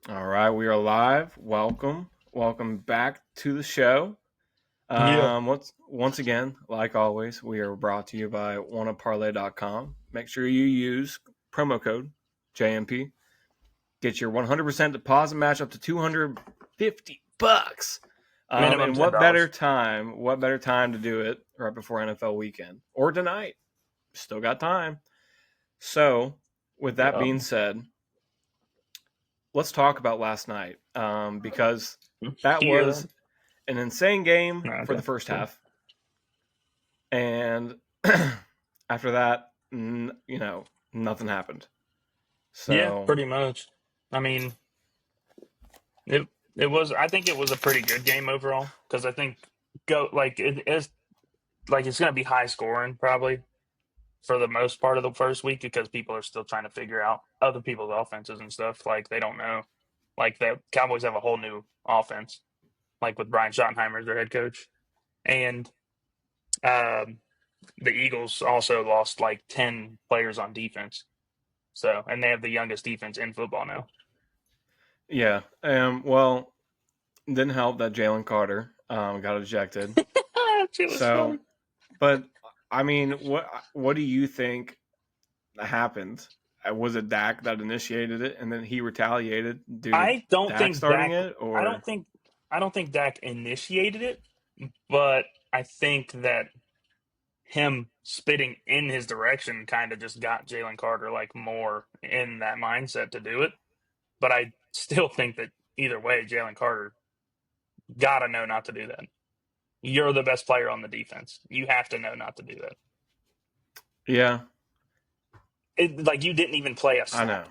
All right, we are live. Welcome back to the show. Yeah. Once again, like always, we are brought to you by wannaparlay.com. Make sure you use promo code JMP. Get your 100% deposit match up to $250. Minimum And ten what better dollars. time? What better time to do it right before NFL weekend or tonight? Still got time. So, with that Yeah. being said, let's talk about last night because that Yeah. was an insane game for Okay. the first Cool. half, and after that, nothing happened. Yeah, So pretty much. I mean, it it was. I think it was a pretty good game overall because I think go like it is like it's going to be high scoring probably for the most part of the first week because people are still trying to figure out other people's offenses and stuff. Like they don't know. Like the Cowboys have a whole new offense, like with Brian Schottenheimer as their head coach, and um, the Eagles also lost like 10 players on defense. So, and they have the youngest defense in football now. yeah, well, didn't help that Jalen Carter got ejected. It was So, funny. but I mean, what do you think happened? Was it Dak that initiated it, and then he retaliated due to I don't Dak think starting Dak. it, I don't or think. I don't think Dak initiated it, but I think that him spitting in his direction kind of just got Jalen Carter like more in that mindset to do it. But I still think that either way, Jalen Carter gotta know not to do that. You're the best player on the defense. You have to know not to do that. yeah, Like you didn't even play a I know. snap.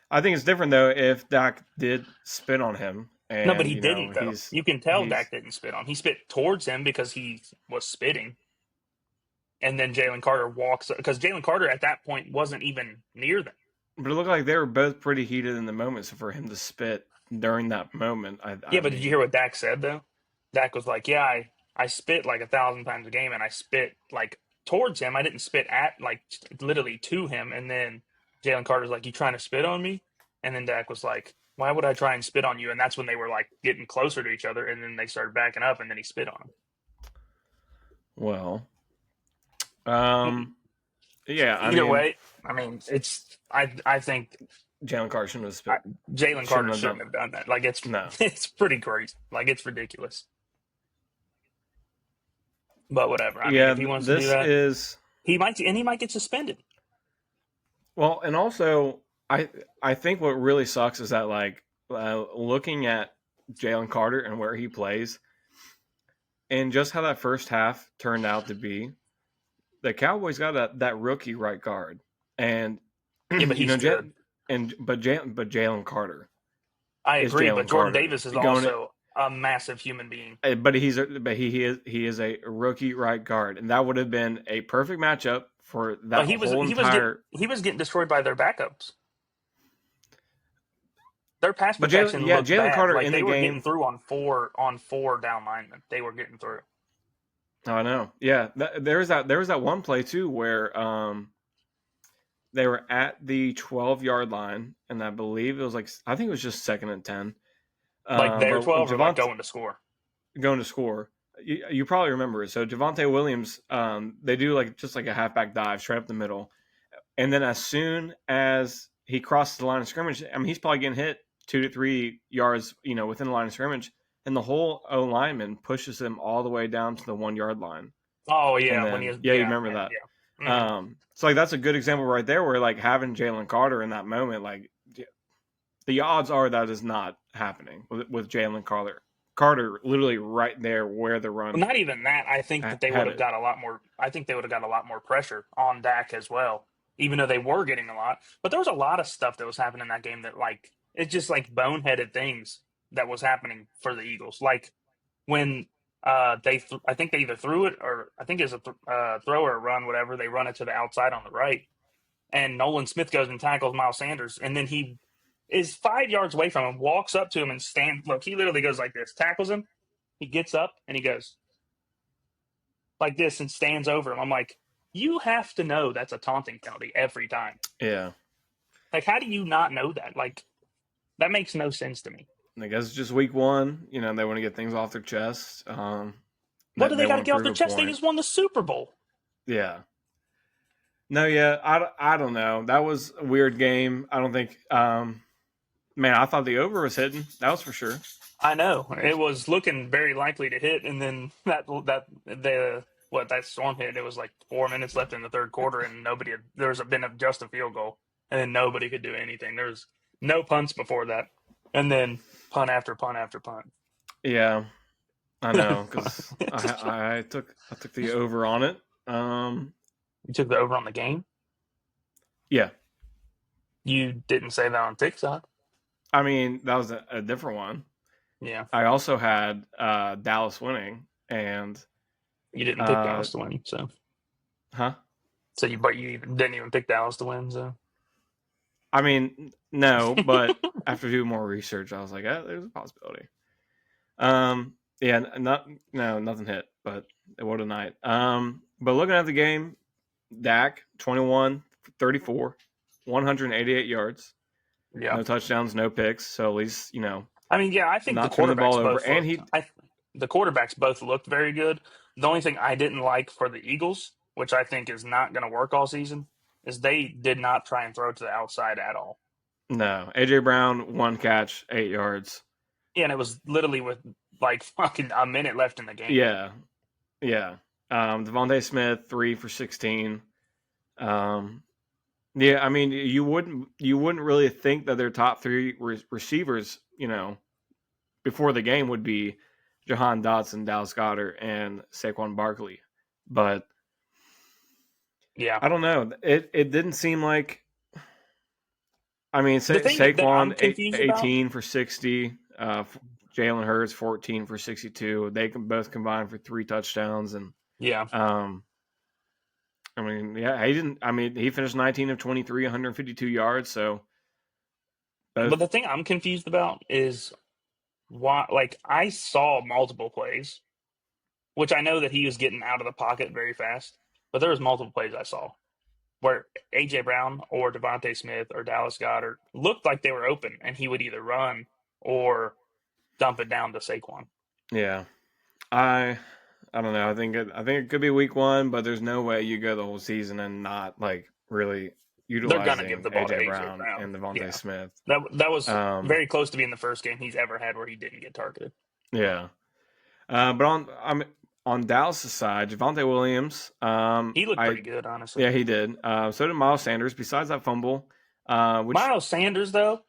I think it's different though if Dak did spit on him, No, but and he didn't though. You can tell he's Dak didn't spit on. He spit towards him because he was spitting, and then Jalen Carter walks because Jalen Carter at that point wasn't even near them. but it looked like they were both pretty heated in the moment. So for him to spit during that moment, I Yeah, but did you hear mean, what Dak said though? Dak was like, "Yeah, I spit like 1,000 times a game, and I spit like towards him. I didn't spit at like literally to him." And then Jalen Carter's like, "You trying to spit on me?" And then Dak was like, "Why would I try and spit on you?" And that's when they were like getting closer to each other, and then they started backing up, and then he spit on well, him. um, yeah, I Either mean, way, I mean, I think Jalen Carter shouldn't have I, spit, Jalen shouldn't Carter have shouldn't done. have done that. Like it's No, it's pretty crazy. Like it's ridiculous. But whatever. I mean, yeah, if he wants to do this that, is he might get suspended. well, and also I I think what really sucks is that like looking at Jalen Carter and where he plays, and just how that first half turned out to be. The Cowboys got that rookie right guard, and Yeah, but you know, he's good. but Jalen Carter I is agree. But Jalen Jordan Carter Davis is going, also a massive human being. but he is a rookie right guard, and that would have been a perfect matchup for that whole entire. He was getting destroyed by their backups. Their pass But Jalen, protection yeah, looked Jalen bad. Carter Like in the they were getting game. through on four down linemen. They were getting through. Oh, I know, yeah. There was that one play too where they were at the 12-yard line, and I believe it was like I think it was just second and 10. Like their But 12 or like Javante going to score. going to score. You probably remember it. So Javante Williams, they do like just like a halfback dive straight up the middle, and then as soon as he crosses the line of scrimmage, I mean he's probably getting hit 2 to 3 yards, within the line of scrimmage, and the whole O lineman pushes him all the way down to the 1 yard line, Oh and yeah, when he then was yeah, you remember that. yeah. Mm-hmm. So like that's a good example right there, where like having Jalen Carter in that moment, like the odds are that is not happening with Jalen Carter. Carter literally right there where the Well, run not even that. I think that they would have headed. got a lot more. I think they would have got a lot more pressure on Dak as well, even though they were getting a lot. But there was a lot of stuff that was happening in that game that like it's just like boneheaded things that was happening for the Eagles. Like when I think they either threw it or I think it's a throw or a run, whatever. They run it to the outside on the right, and Nolan Smith goes and tackles Miles Sanders, and then he is 5 yards away from him, walks up to him and stands. Look, he literally goes like this, tackles him. He gets up and he goes like this and stands over him. I'm like, you have to know that's a taunting penalty every time. Yeah, Like, how do you not know that? Like, That makes no sense to me. I guess it's just week one. You know, they want to get things off their chest. What do they They got to want to get off prove their a chest? They point. just won the Super Bowl. Yeah. No, yeah, I don't know. That was a weird game. I don't think. Man, I thought the over was hitting. That was for sure. I know it was looking very likely to hit, and then that storm hit. It was like 4 minutes left in the third quarter, and there was been just a field goal, and then nobody could do anything. There was no punts before that, and then punt after punt after punt. Yeah, I know because I took the over on it. You took the over on the game. Yeah, You didn't say that on TikTok. I mean that was a different one. Yeah, I also had Dallas winning, and you didn't pick uh, Dallas to win, huh? but you didn't even pick Dallas to win. So I mean, no, but after doing more research, I was like, there's a possibility. Yeah, nothing hit, but what a night. But looking at the game, Dak 21 34, 188 yards, yeah, no touchdowns, no picks. So at least I mean, yeah, I think not turning the ball over. And he, the quarterbacks both looked very good. The only thing I didn't like for the Eagles, which I think is not going to work all season, is they did not try and throw to the outside at all. no, AJ Brown 1 catch, 8 yards. Yeah, and it was literally with like fucking a minute left in the game. Yeah, yeah. Devontae Smith 3 for 16. Um, Yeah, I mean, you wouldn't really think that their top three receivers, before the game would be Jahan Dotson, Dallas Goedert, and Saquon Barkley, but Yeah, I don't know. It didn't seem like. I mean, the thing that I'm Saquon confused about, 18 for 60, Jalen Hurts 14 for 62. They can both combine for 3 touchdowns, and yeah. um, I mean, yeah, he didn't. I mean, he finished 19 of 23, 152 yards. So But both, the thing I'm confused about is why. Like I saw multiple plays, which I know that he was getting out of the pocket very fast, but there was multiple plays I saw where AJ Brown or Devontae Smith or Dallas Goedert looked like they were open, and he would either run or dump it down to Saquon. yeah. I don't know. I think it could be week one, but there's no way you go the whole season and not like really They're gonna give utilizing the ball to AJ AJ Brown Brown. and Devontae Yeah, Smith. that was Um, very close to being the first game he's ever had where he didn't get targeted. yeah. But on Dallas' side, Javonte Williams. He looked I pretty good, honestly. Yeah, he did. So did Miles Sanders. Besides that fumble, which Miles Sanders, though,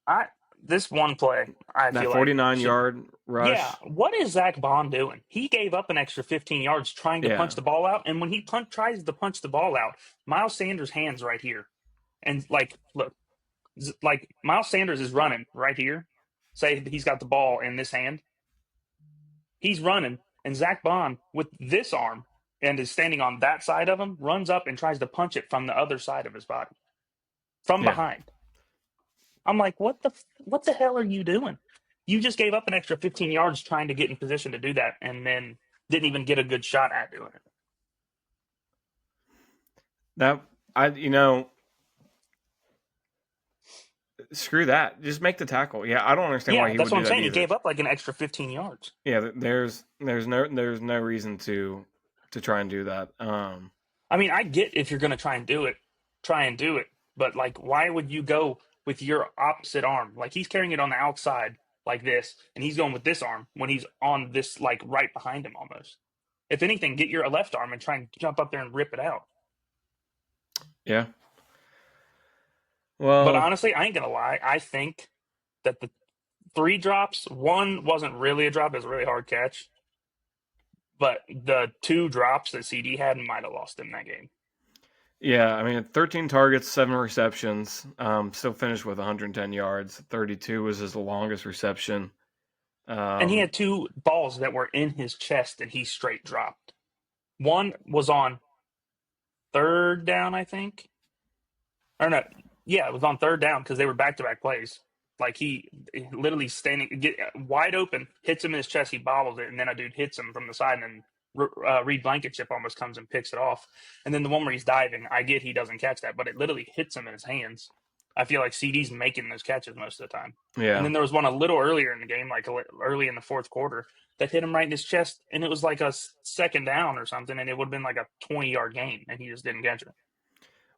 I this one play I that feel like 49 should. yard Yeah, rush. what is Zach Bond doing? He gave up an extra 15 yards trying to Yeah, punch the ball out, and when he tries to punch the ball out, Miles Sanders' hands right here, and like, look, like Miles Sanders is running right here. Say he's got the ball in this hand, he's running, and Zach Bond with this arm and is standing on that side of him, runs up and tries to punch it from the other side of his body, from yeah. behind. I'm like, what the hell are you doing? You just gave up an extra 15 yards trying to get in position to do that, and then didn't even get a good shot at doing it. That screw that. Just make the tackle. Yeah, I don't understand why Yeah, he that's would what do I'm that saying. He either. gave up like an extra 15 yards. Yeah, there's no reason to try and do that. I mean, I get if you're going to try and do it. But like, why would you go with your opposite arm? Like he's carrying it on the outside like this, and he's going with this arm when he's on this like right behind him almost. If anything, get your left arm and try and jump up there and rip it out. Yeah. But Well, honestly, I ain't gonna lie. I think that the three drops, one wasn't really a drop; it was a really hard catch. But the two drops that CD had might have lost him that game. yeah, I mean, 13 targets, 7 receptions. Still finished with 110 yards. 32 was his longest reception. And he Um, had two balls that were in his chest and he straight dropped. One was on third down, I think. Or no, yeah, it was on third down because they were back to back plays. Like he literally standing wide open, hits him in his chest, he bobbles it, and then a dude hits him from the side, and then Reed Blankenship almost comes and picks it off. And then the one where he's diving, I get he doesn't catch that, but it literally hits him in his hands. I feel like CD's making those catches most of the time. And Yeah. then there was one a little earlier in the game, like early in the fourth quarter, that hit him right in his chest, and it was like a second down or something, and it would have been like a 20-yard gain, and he just didn't catch it.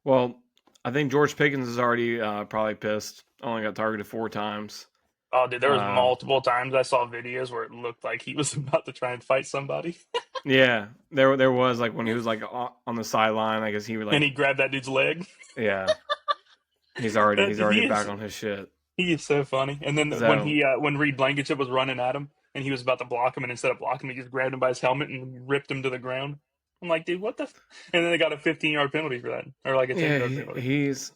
Well, I think George Pickens is already probably pissed. Only got targeted 4 times. Oh, dude, there was Uh, multiple times I saw videos where it looked like he was about to try and fight somebody, yeah, there was like when he was like on the sideline. I guess he would and like, he grabbed that dude's leg. yeah, he's already He back is on his shit. he is so funny. And then So when Reed Blankenship was running at him, and he was about to block him, and instead of blocking him, he just grabbed him by his helmet and ripped him to the ground. I'm like, dude, what the? And then they got a 15-yard penalty for that, or like a yeah, 10-yard penalty. he's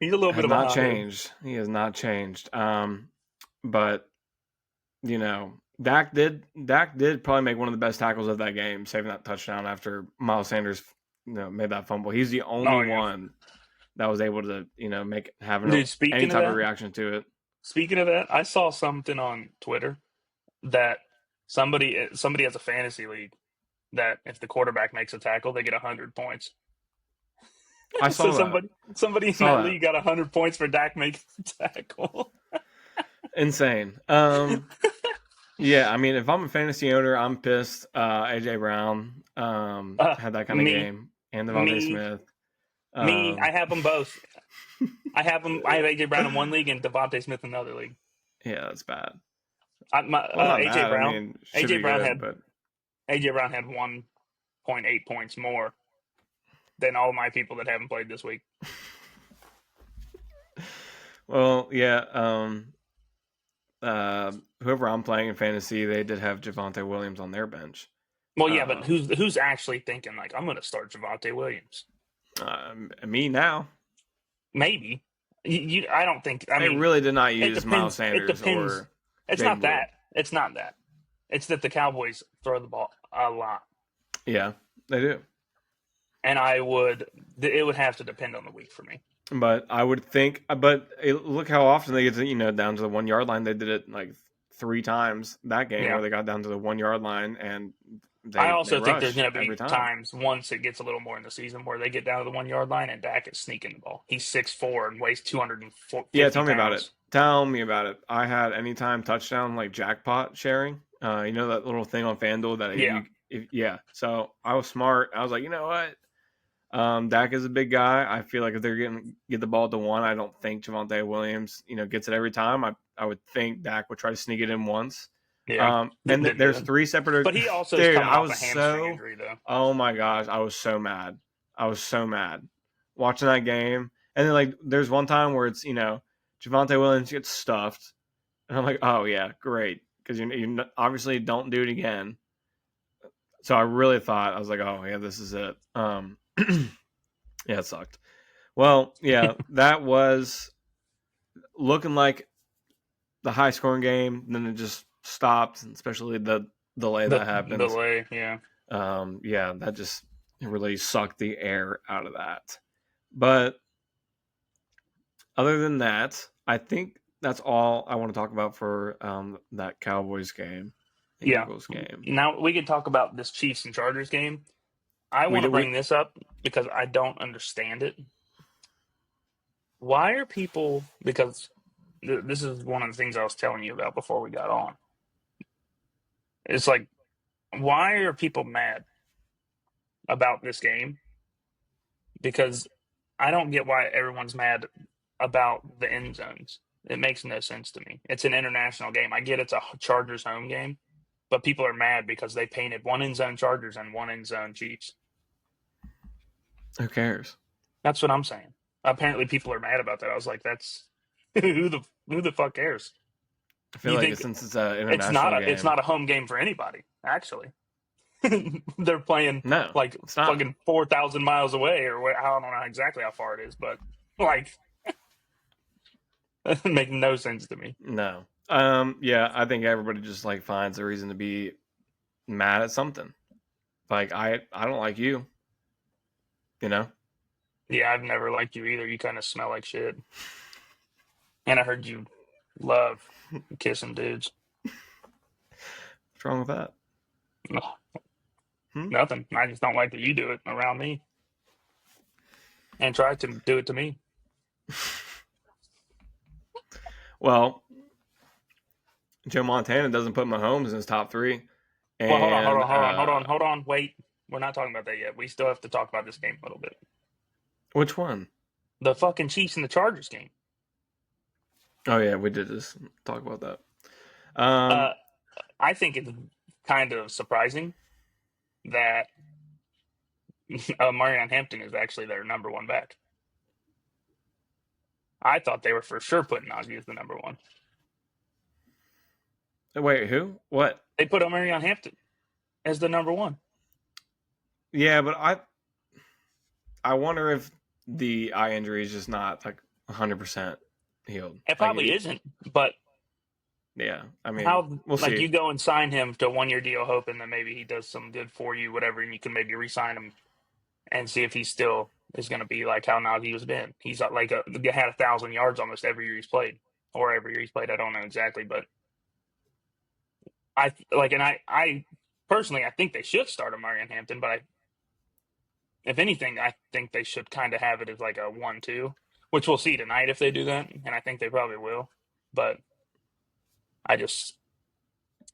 He's a little bit has of a not hothead. changed. He has not changed. But you know, Dak did probably make one of the best tackles of that game, saving that touchdown after Miles Sanders, made that fumble. He's the only Oh yeah, one that was able to, have dude. any type of reaction to it. Speaking of that, I saw something on Twitter that somebody has a fantasy league that if the quarterback makes a tackle, they get 100 points. I So saw that. somebody in Saw that that. league got 100 points for Dak making a tackle. Insane. Yeah, I mean, if I'm a fantasy owner, I'm pissed. AJ Brown had that kind of Me, game, and Devontae me, Smith. me. I Um, have them both. I have them. I have AJ Brown in one league and Devontae Smith in another league. yeah, that's bad. Well, not AJ bad. I Brown. mean, should AJ be Brown good, had but AJ Brown had 1.8 points more than all my people that haven't played this week. well, yeah. Whoever I'm playing in fantasy, they did have Javonte Williams on their bench. Well, yeah, but Um, who's actually thinking like I'm going to start Javonte Williams? Me now. Maybe. I don't think. I They mean, really did not it use Miles depends. It Sanders depends. or It's not Jaden Wood. that. It's not that. It's that the Cowboys throw the ball a lot, Yeah, they do. and it would have to depend on the week for me. But I would think, look how often they get to, down to the 1 yard line. They did it like 3 times that game Yeah. where they got down to the 1 yard line and I they also think there's rush going to be every time. times once it gets a little more in the season where they get down to the 1 yard line and Dak is sneaking the ball. He's 6'4" and weighs 250 Yeah, tell me about it. pounds. Tell me about it. I had anytime touchdown like jackpot sharing. You know that little thing on FanDuel that Yeah. yeah. So I was smart. I was like, you know what? Dak is a big guy. I feel like if they're get the ball to one, I don't think Javonte Williams, gets it every time. I would think Dak would try to sneak it in once. Yeah. And Didn't do there's it. 3 separate. But he also Dude, is coming I off a was hamstring injury, though. oh my gosh, I was so mad. I was so mad watching that game. And then like there's one time where it's Javonte Williams gets stuffed, and I'm like, oh yeah, great, because you obviously don't do it again. So I really thought I was like, oh yeah, this is it. Yeah, it sucked. Well, yeah, that was looking like the high scoring game. And then it just stopped, especially the delay The that happened. delay, yeah. Yeah, that just really sucked the air out of that. But other than that, I think that's all I want to talk about for that Cowboys game, the Yeah. Eagles game. Now we can talk about this Chiefs and Chargers game. I want to bring this up because I don't understand it. Why are people, because this is one of the things I was telling you about before we got on. It's like, why are people mad about this game? Because I don't get why everyone's mad about the end zones. It makes no sense to me. It's an international game. I get it's a Chargers home game, but people are mad because they painted one end zone Chargers and one end zone Chiefs. Who cares? That's what I'm saying. Apparently, people are mad about that. I was like, "That's who the fuck cares?" I feel You like think since it's an international game, it's not a home game for anybody. Actually, they're playing no, like it's not. fucking 4,000 miles away, or I don't know exactly how far it is, but like, that makes no sense to me. No. Yeah, I think everybody just like finds a reason to be mad at something. Like I don't like you. Yeah, I've never liked you either. You kind of smell like shit, and I heard you love kissing dudes. What's wrong with that? Nothing. I just don't like that you do it around me and try to do it to me. Well, Joe Montana doesn't put Mahomes in his top three. Well, hold on, hold And on, hold on, hold on, hold on. Wait, we're not talking about that yet. We still have to talk about this game a little bit. which one? The fucking Chiefs and the Chargers game. Oh yeah, we did just talk about that. Uh, I think it's kind of surprising that Marion Hampton is actually their number one back. I thought they were for sure putting Najee as the number one. Wait, who? What? They put Marion Hampton as the number one. Yeah, but I wonder if the eye injury is just not like 100% healed. It probably isn't, but yeah, I mean, how we'll like see. you go and sign him to a 1 year deal, hoping that maybe he does some good for you, whatever, and you can maybe re-sign him and see if he still is going to be like how Najee has been. He's had 1,000 yards almost every year he's played, or every year he's played. I don't know exactly, but I personally I think they should start Marion Hampton, but if anything, I think they should kind of have it as like a 1-2, which we'll see tonight if they do that, and I think they probably will. But I just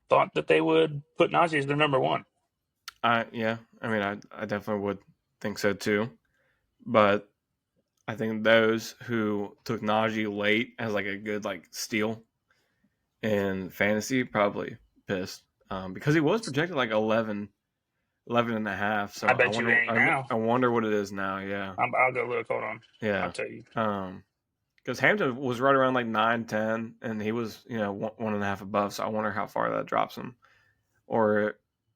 thought that they would put Najee as their number one. Yeah, I mean, I definitely would think so too. But I think those who took Najee late as like a good like steal in fantasy probably pissed because he was projected like 11 and a half. So I bet you it ain't now. I wonder what it is now. Yeah, I'll go look. Hold on. yeah. I'll tell you. Because Hampton was right around like 9-10, and he was one and a half above. So I wonder how far that drops him, or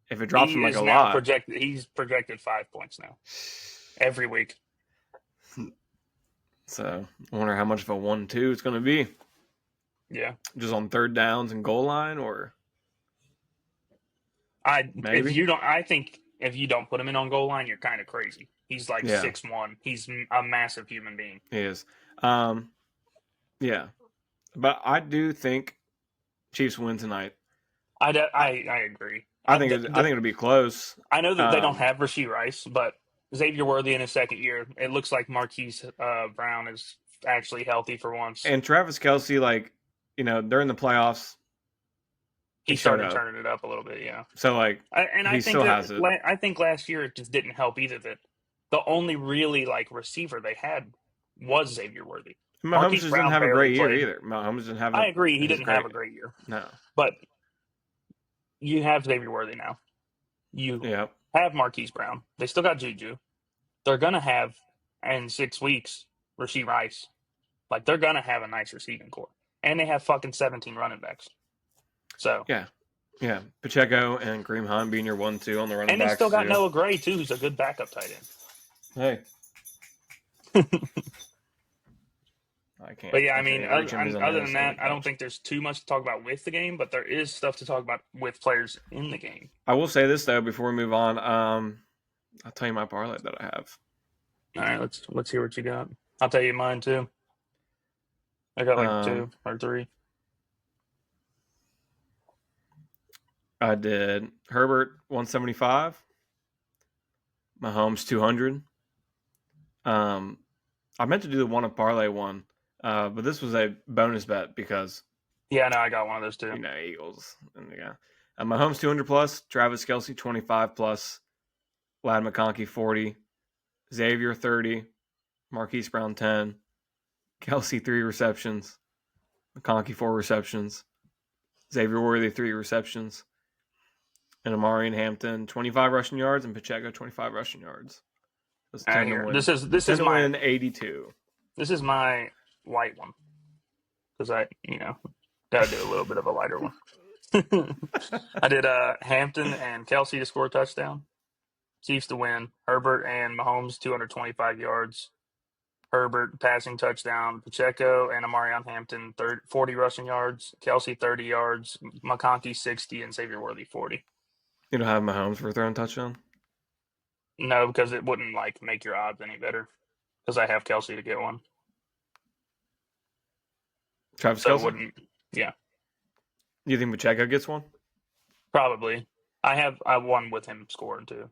if it drops him He like a is now lot. projected. He's projected 5 points now every week. So I wonder how much of a 1-2 it's going to be. Yeah, Just on third downs and goal line, or maybe. I think if you don't put him in on goal line, you're kind of crazy. He's like Yeah, 6'1". He's a massive human being. he is. Yeah, but I do think Chiefs win tonight. I agree. I think it'll be close. I know that they don't have Rashee Rice, but Xavier Worthy in his second year, it looks like Marquise Brown is actually healthy for once. And Travis Kelce, like during the playoffs, he started turning it up a little bit. Yeah. So like, I still has it. I think last year it just didn't help either. That the only really like receiver they had was Xavier Worthy. Mahomes just didn't have a great year either. Mahomes didn't have. I agree, he didn't have a great year. No, but you have Xavier Worthy now. You have Marquise Brown. They still got Juju. They're gonna have in 6 weeks Rashee Rice. Like they're gonna have a nice receiving core, and they have fucking 17 running backs. So yeah, Pacheco and Kareem Hunt being your 1-2 on the running backs. And they still got Noah Gray too, who's a good backup tight Hey. end. I can't. But yeah, I mean, other than that, I don't think there's too much to talk about with the game, but there is stuff to talk about with players in the game. I will say this though before we move on. I'll tell you my parlay that I have. All right, let's hear what you got. I'll tell you mine too. I got like 2 or 3. I did Herbert 175, Mahomes 200. I meant to do the one of parlay one, but this was a bonus bet because no, I got one of those too. Eagles and Mahomes 200 plus, Travis Kelce 25 plus, Lad McConkey 40, Xavier 30, Marquise Brown 10, Kelce 3 receptions, McConkey 4 receptions, Xavier Worthy 3 receptions, and Amari and Hampton 25 rushing yards and Pacheco 25 rushing yards. This is my 82. This is my light one because I gotta do a little bit of a lighter one. I did Hampton and Kelce to score a touchdown, Chiefs to win, Herbert and Mahomes 225 yards, Herbert passing touchdown, Pacheco and Amarion Hampton 40 rushing yards, Kelce 30 yards, McConkey 60, and Xavier Worthy 40. You don't have Mahomes for a throwing touchdown? No, because it wouldn't make your odds any better. Because I have Kelce to get one. Travis Kelce? Wouldn't. Yeah. You think Pacheco gets one? Probably. I one with him scoring too.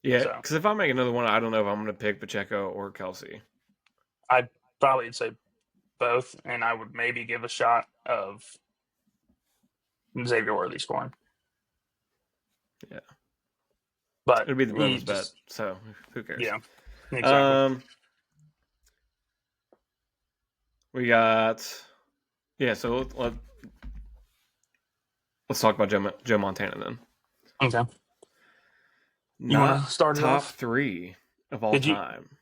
Yeah, So because if I make another one, I don't know if I'm going to pick Pacheco or Kelsey. I'd probably say both, and I would maybe give a shot of Xavier Worthy scoring. Yeah, But it'd be the he bonus bet, just, so who cares? yeah, exactly. Um, we got yeah. So let's talk about Joe Montana then. Okay. You want Not to start it top off? three of all Did you? time.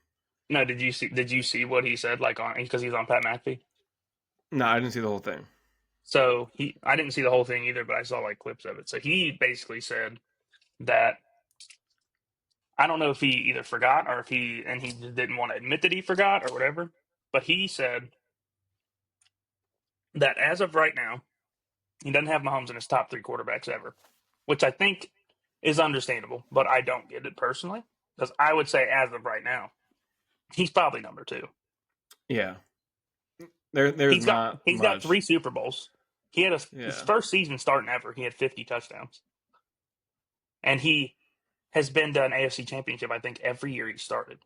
No. Did you see what he said? Like on because he's on Pat McAfee. No, I didn't see the whole thing. So I didn't see the whole thing either, but I saw like clips of it. So he basically said that I don't know if he either forgot or if he just didn't want to admit that he forgot or whatever. But he said that as of right now, he doesn't have Mahomes in his top three quarterbacks ever, which I think is understandable. But I don't get it personally because I would say as of right now, he's probably number two. Yeah, there's not He's got much. three Super Bowls. He had his Yeah, first season starting ever. He had 50 touchdowns, and he has been to an AFC Championship. I think every year he started,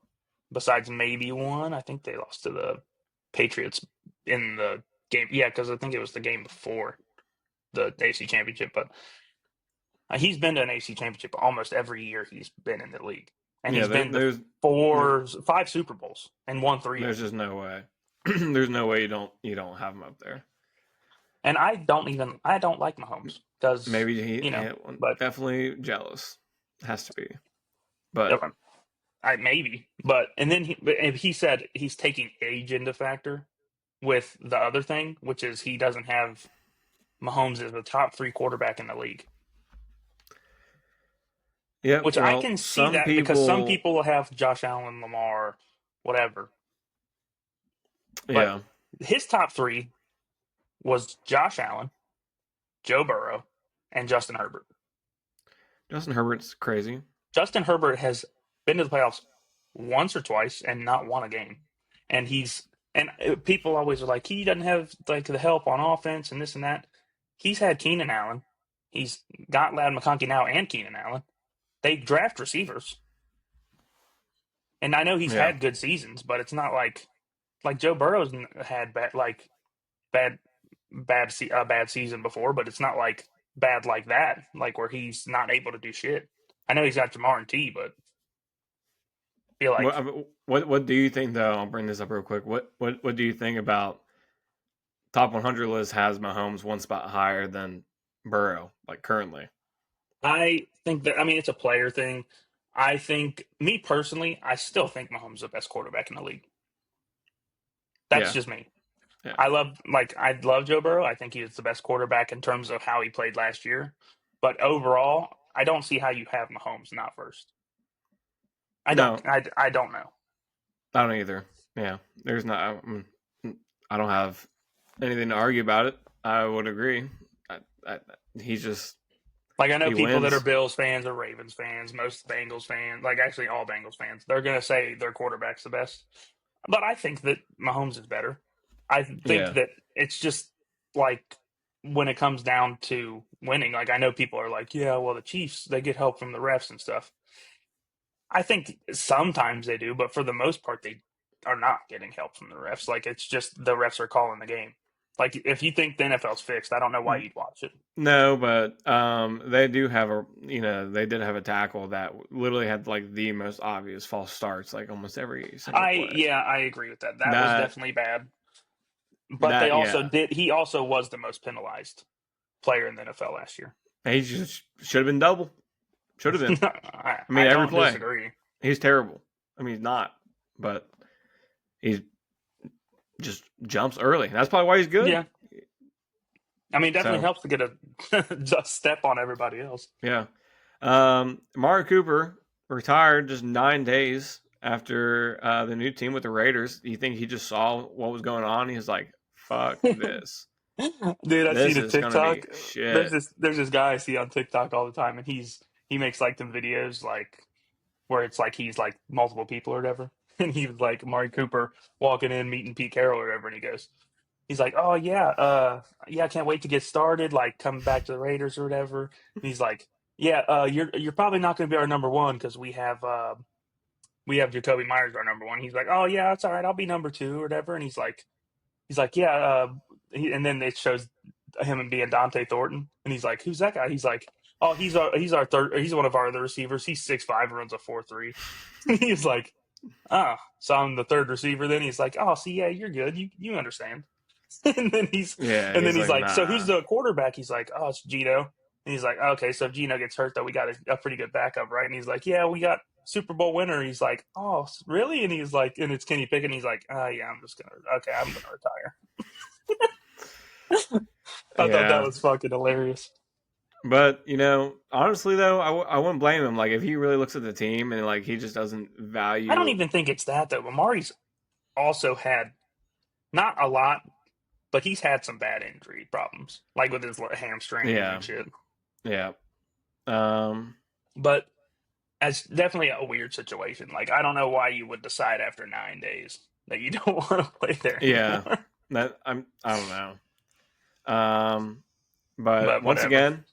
besides maybe one. I think they lost to the Patriots in the game. Yeah, because I think it was the game before the AFC Championship. But he's been to an AFC Championship almost every year he's been in the league, and yeah. he's been to There, five Super Bowls and won three of there's them. just no way. There's no way you don't have him up there. And I don't like Mahomes because Maybe you know, he but definitely jealous. Has to be, but okay, I maybe, but and then he said he's taking age into factor with the other thing, which is he doesn't have Mahomes as the top three quarterback in the league. yeah. Which I Well, can see some that because some people, people will have Josh Allen, Lamar, whatever. But yeah. his top three was Josh Allen, Joe Burrow, and Justin Herbert. Justin Herbert's crazy. Justin Herbert has been to the playoffs once or twice and not won a game. And people always are like, he doesn't have like the help on offense and this and that. He's had Keenan Allen. He's got Loud McConkey now and Keenan Allen. They draft receivers. And I know he's Yeah. had good seasons, but it's not like Joe Burrow's had bad bad season before, but it's not like bad like that, like where he's not able to do shit. I know he's got Jamar and T, but I feel like What do you think though? I'll bring this up real quick. What do you think about top 100 list has Mahomes one spot higher than Burrow, like currently? I think that I mean it's a player thing. I think me personally, I still think Mahomes is the best quarterback in the league. That's Yeah, just me. yeah. I love Joe Burrow. I think he is the best quarterback in terms of how he played last year. But overall, I don't see how you have Mahomes not first. No, I don't know. I don't either. Yeah, there's not. I don't have anything to argue about it. I would agree. I, he's just Like I know he people that are wins. Bills fans or Ravens fans, most Bengals fans, like actually all Bengals fans, they're gonna say their quarterback's the best. But I think that Mahomes is better. I think Yeah, that it's just like when it comes down to winning, like I know people are like, yeah, well the Chiefs, they get help from the refs and stuff. I think sometimes they do, but for the most part they are not getting help from the refs. Like it's just the refs are calling the game. Like if you think the NFL's fixed, I don't know why you'd watch it. no, but they do have they did have a tackle that literally had like the most obvious false starts, like almost every single play. I agree with that. That was That definitely bad. But they that also yeah, did. He also was the most penalized player in the NFL last year. he just should have been double. Should have been. I mean, I every don't play. disagree. He's terrible. I mean, he's not, but he's just jumps early. That's probably why he's good. Yeah, I mean, it definitely So helps to get a just step on everybody else. yeah, Amari Cooper retired just 9 days after the new team with the Raiders. You think he just saw what was going on? He's like, "Fuck this! Dude, I This seen a is gonna TikTok. be shit." There's this guy I see on TikTok all the time, and he makes like them videos like where it's like he's like multiple people or whatever, and he was like Amari Cooper walking in meeting Pete Carroll or whatever, and he's like, oh yeah, yeah, I can't wait to get started, like coming back to the Raiders or whatever. And he's like, yeah, you're probably not going to be our number one because we have Jacoby Myers our number one. He's like, oh yeah, it's all right. I'll be number two or whatever. And he's like, yeah. And then it shows him and being Dante Thornton, and he's like, who's that guy? He's like, oh, he's our third. He's one of our other receivers. He's 6'5" and runs a 4.3. He's like, ah, so I'm the third receiver. Then he's like, oh, see, yeah, you're good. You understand. and then he's Yeah, and then he's he's like, like, so who's nah. the quarterback? He's like, oh, it's Gino. And he's like, okay, so if Gino gets hurt, though, we got a pretty good backup, right? And he's like, yeah, we got Super Bowl winner. He's like, oh, really? And he's like, and it's Kenny Pickett. And he's like, oh, yeah, I'm gonna retire. I thought that Yeah. was fucking hilarious. But, honestly, though, I wouldn't blame him. Like, if he really looks at the team and, like, he just doesn't I don't value. even think it's that though. Amari's also had not a lot, but he's had some bad injury problems, like with his hamstring Yeah. and shit. Yeah. Um, But it's definitely a weird situation. Like, I don't know why you would decide after 9 days that you don't want to play there yeah. anymore. I don't know. But But once whatever. again,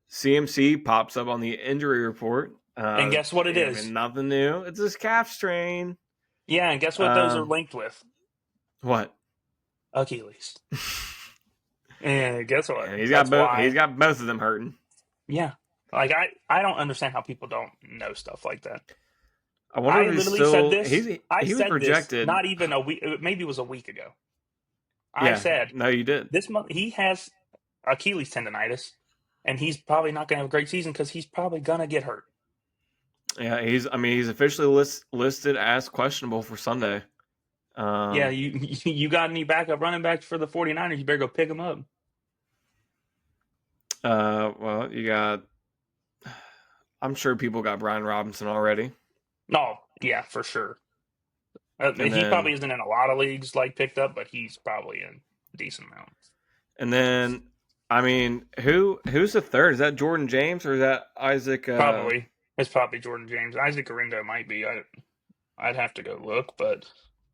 CMC pops up on the injury report. And guess what it I is? mean, nothing new. It's his calf strain. Yeah, and guess what those are Um, linked with? what? Achilles. And guess what? And he's got That's both. He's why. got both of them hurting. Yeah. Like, I don't understand how people don't know stuff like that. I wonder I if he's literally said still. this. I He was said this projected. not even a week, maybe it was a week ago. I Yeah. said No, you did. this month he has Achilles tendonitis, and he's probably not going to have a great season because he's probably going to get hurt. Yeah, he's officially listed as questionable for Sunday. Yeah, you got any backup running backs for the 49ers, you better go pick them up. Well, you got. I'm sure people got Brian Robinson already, No, yeah, for sure. and He probably then isn't in a lot of leagues like picked up, but he's probably in a decent amount. and then I mean, who's the third? Is that Jordan James or is that Isaac? Probably. It's probably Jordan James. Isaac Orindo might be. I'd have to go look, but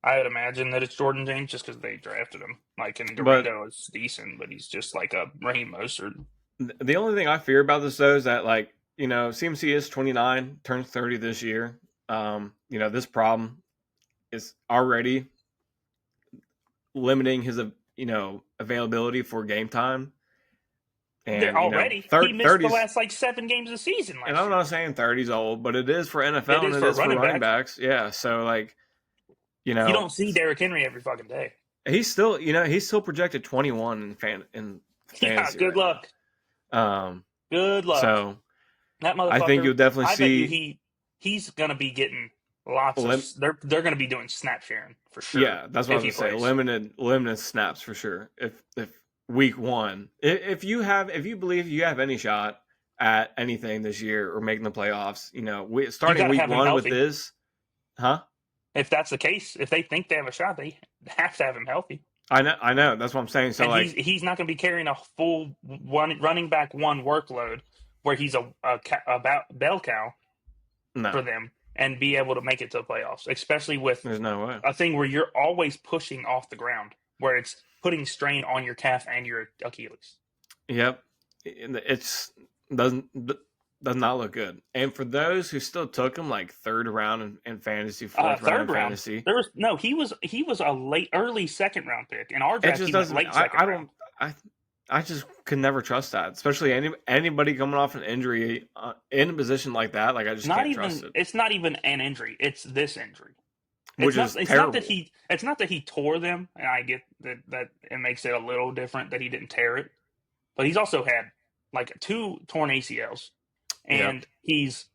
I would imagine that it's Jordan James just because they drafted him. Like, and But Orindo is decent, but he's just like a Raheem Mostert. the only thing I fear about this though is that like CMC is 29, turns 30 this year. This problem is already limiting his availability for game time. And Already, he missed the 30s, last like 7 games of the season and last I'm year. not saying 30's old, but it is for It NFL and is it for a is for running running back. backs. Yeah, so like you You know don't see Derrick Henry every fucking day. he's still he's still projected 21 in Yeah, fantasy good right luck. now. Good luck. So That I think motherfucker. you'll definitely I bet you see. he's gonna be getting lots of. Lim- They're gonna be doing snap sharing for sure yeah, that's what I if was he gonna say. plays. Limited snaps for sure. If week one, if you believe you have any shot at anything this year or making the playoffs, You starting got to week have him one with healthy. this, huh? If that's the case, if they think they have a shot, they have to have him healthy. I know. That's what I'm saying. So And like, he's not going to be carrying a full running back one workload where he's a bell cow for no, them and be able to make it to the playoffs, especially with there's no way. a thing where you're always pushing off the ground, where it's putting strain on your calf and your Achilles. Yep, it's does not look good. And for those who still took him like third round in fantasy, fourth round in Third round. fantasy, He was a early second round pick. In our it draft, just he went doesn't. late second I round. don't. I just could never trust that, especially anybody coming off an injury in a position like that. Like I just Not can't trust even it, it's not even an injury. It's this injury. which is terrible. It's not that he tore them, and I get that it makes it a little different that he didn't tear it. But he's also had like 2 torn ACLs, Yep. and he's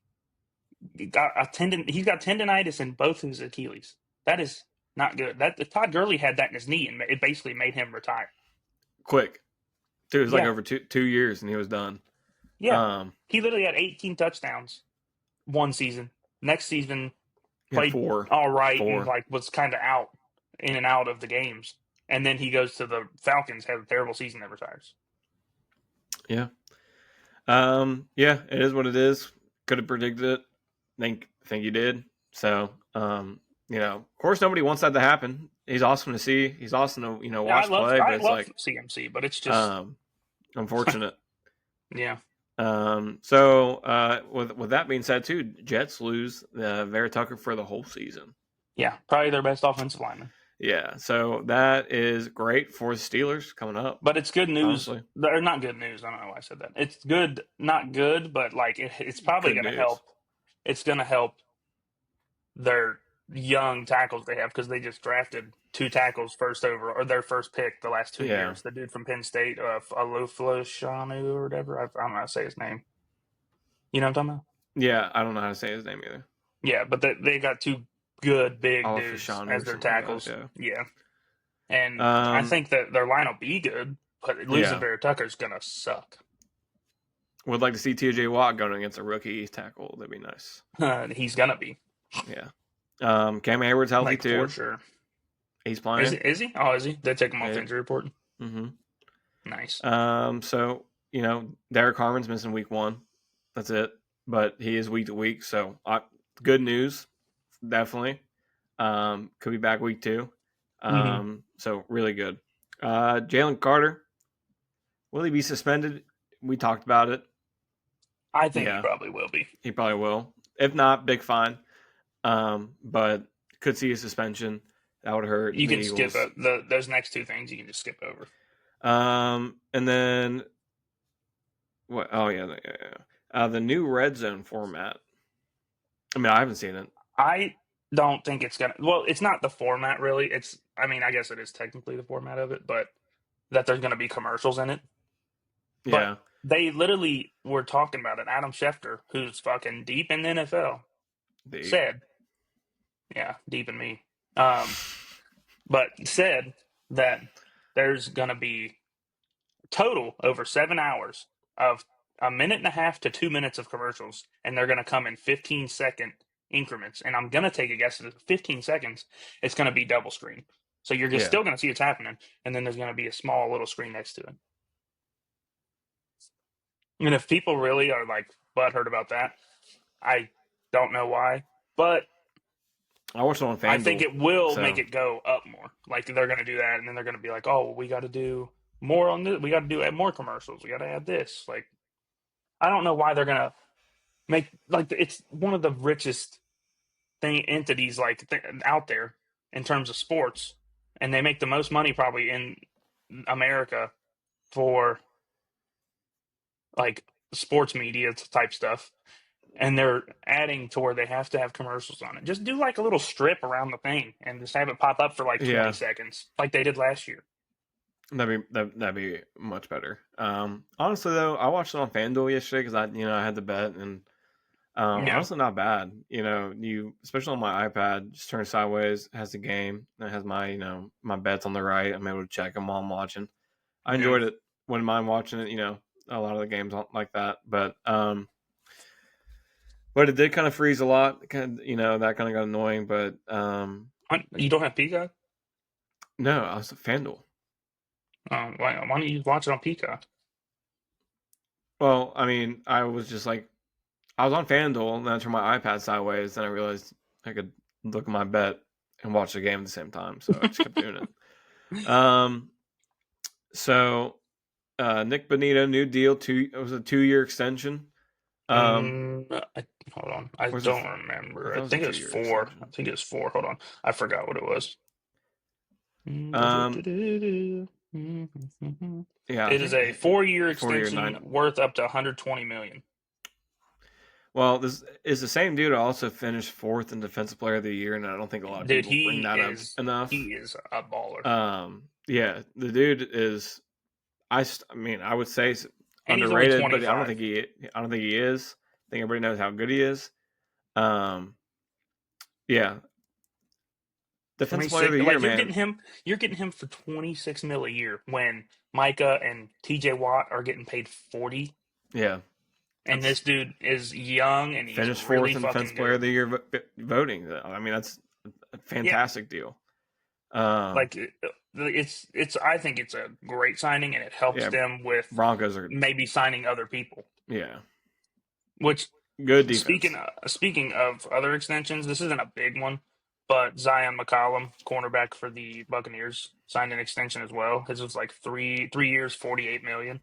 got tendonitis in both his Achilles. That is not good. That Todd Gurley had that in his knee, and it basically made him retire. Quick. Dude, it was like Yeah, over 2 years and he was done. yeah. He literally had 18 touchdowns one season. Next season, He had played four. all right and Four. like was kind of out in and out of the games. And then he goes to the Falcons, has a terrible season, that retires. Yeah. Yeah, it is what it is. Could have predicted it. Think you did. So, of course nobody wants that to happen. He's awesome to see. He's awesome to, Yeah, watch play, but I it's love like CMC, but it's just unfortunate. yeah. With that being said, too, Jets lose Vera Tucker for the whole season. Yeah, probably their best offensive lineman. Yeah, so that is great for the Steelers coming up. But it's good news. Honestly, Or not good news. I don't know why I said that. It's good, not good, but like it's probably good going to news. help. It's going to help their young tackles they have because they just drafted two tackles first over or their first pick the last 2 years. Yeah, The dude from Penn State, Aluflashanu or whatever. I don't know how to say his name. You know what I'm talking about? yeah. I don't know how to say his name either. Yeah, but they got two good big dudes Alfashanu as or their something like that. tackles. Yeah, and I Yeah. think that their line will be good, but losing Yeah. Vera Tucker's gonna suck. Would like to see T.J. Watt going against a rookie tackle. That'd be nice. He's gonna be Yeah. Cam Hayward's healthy like for too. sure. He's Is playing. he? Is he? Oh, is he? They take him off Yeah. the injury report. Mm-hmm. Nice. So Derek Harmon's missing week 1. That's it. But he is week to week. So good news, definitely. Could be back week 2. Mm-hmm. So really good. Jalen Carter, will he be suspended? We talked about it. I think he Yeah, probably will be. he probably will. If not, big fine. But could see a suspension. That would hurt You the can skip Eagles. those next two things. You can just skip over. And then what? Oh yeah, the new red zone format. I mean, I haven't seen it. I don't think it's gonna. Well, it's not the format really. It's. I mean, I guess it is technically the format of it, but that there's gonna be commercials in it. But Yeah, they literally were talking about it. Adam Schefter, who's fucking deep in the NFL, the said, "Yeah, deep in me," but said that there's gonna be total over 7 hours of a minute and a half to 2 minutes of commercials, and they're going to come in 15-second increments. And I'm going to take a guess at 15 seconds, it's going to be double screen. So you're just yeah, still going to see what's happening, and then there's going to be a small little screen next to it. And if people really are like butthurt about that, I don't know why, but I watched it on I think FanDuel. it will make So it go up more. Like they're going to do that, and then they're going to be like, "Oh, well, we got to do more on this. We got to do more commercials. We got to add this." Like I don't know why they're gonna make like it's one of the richest entities out there in terms of sports, and they make the most money probably in America for like sports media type stuff. And they're adding to where they have to have commercials on it. Just do like a little strip around the thing and just have it pop up for like 20 yeah, seconds, like they did last year. that'd be much better. Honestly though, I watched it on FanDuel yesterday because I had the bet and Yeah. honestly not bad. You especially on my iPad, just turn sideways, it has the game, and it has my my bets on the right. I'm able to check them while I'm watching. I Yeah. enjoyed it. Wouldn't mind watching it. A lot of the games aren't like that, but it did kind of freeze a lot. That kind of got annoying. But You don't have Peacock? no, I was at FanDuel. Why don't you watch it on Peacock? Well, I mean, I was just like, I was on FanDuel, and then I turned my iPad sideways, and I realized I could look at my bet and watch the game at the same time. So I just kept doing it. So Nick Bonito, new deal. It was a 2-year extension. Hold on. I Was it? don't I remember. thought I it was a think it was 2-year 4. I extension. think it was 4. Hold on. I forgot what it was. Um, yeah, I It is think a 4-year 4-year extension 9. worth up to 120 million. Well, this is the same dude who also finished fourth in Defensive Player of the Year, and I don't think a lot of Dude, people bring that up enough. he is a baller. Yeah, the dude is. I mean, I would say And he's only underrated, but 25. I don't think he is. I think everybody knows how good he is. Yeah, Defensive Player of 26 the Year, like man. you're getting him for 26 mil a year when Micah and TJ Watt are getting paid 40, Yeah, and that's this dude is young and he's finished really fourth in fucking Defensive Player of good. the Year voting. I mean, that's a Yeah, fantastic deal. Um, like it's I think it's a great signing and it helps yeah, them with Broncos are. maybe signing other people. Yeah, Which good speaking defense. speaking of other extensions, this isn't a big one, but Zion McCollum, cornerback for the Buccaneers, signed an extension as well. His was like three years, 48 million.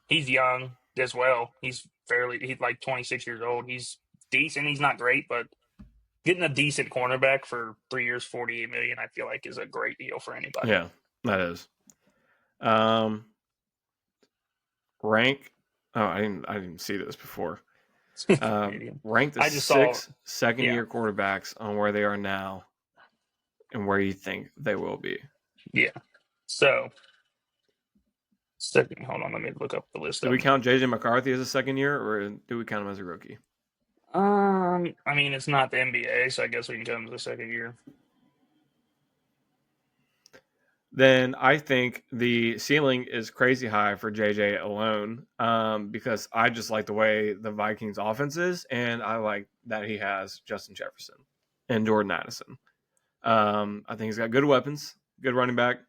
He's young as well. He's He's like 26 years old. He's decent. He's not great, but getting a decent cornerback for 3 years, 48 million, I feel like is a great deal for anybody. Yeah, that is. Rank. Oh, I didn't see this before. Rank the I just saw, 6 second-year yeah, quarterbacks on where they are now and where you think they will be. yeah. So, second, hold on, let me look up the list Do of we them. count JJ McCarthy as a second year, or do we count him as a rookie? I mean, it's not the NBA, so I guess we can come to the second year. Then I think the ceiling is crazy high for JJ alone, because I just like the way the Vikings offense is, and I like that he has Justin Jefferson and Jordan Addison. I think he's got good weapons, good running back.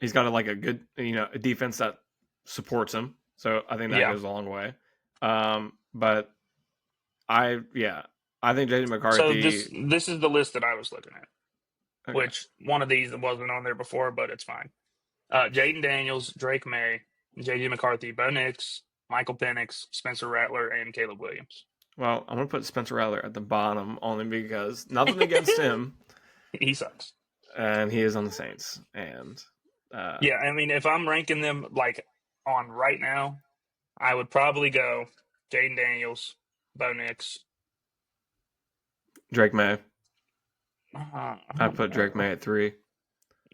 He's got a good, a defense that supports him. So I think that Yeah. goes a long way. But I think JJ So McCarthy. this is the list that I was looking at, Okay. which one of these wasn't on there before, but it's fine. Jaden Daniels, Drake May, J.J. McCarthy, Bo Nix, Michael Penix, Spencer Rattler, and Caleb Williams. Well, I'm gonna put Spencer Rattler at the bottom only because nothing against him, He sucks. and he is on the Saints. And Yeah, I mean, if I'm ranking them like on right now, I would probably go Jaden Daniels, Bo Nix. Drake May, I I don't put Drake know. May at 3.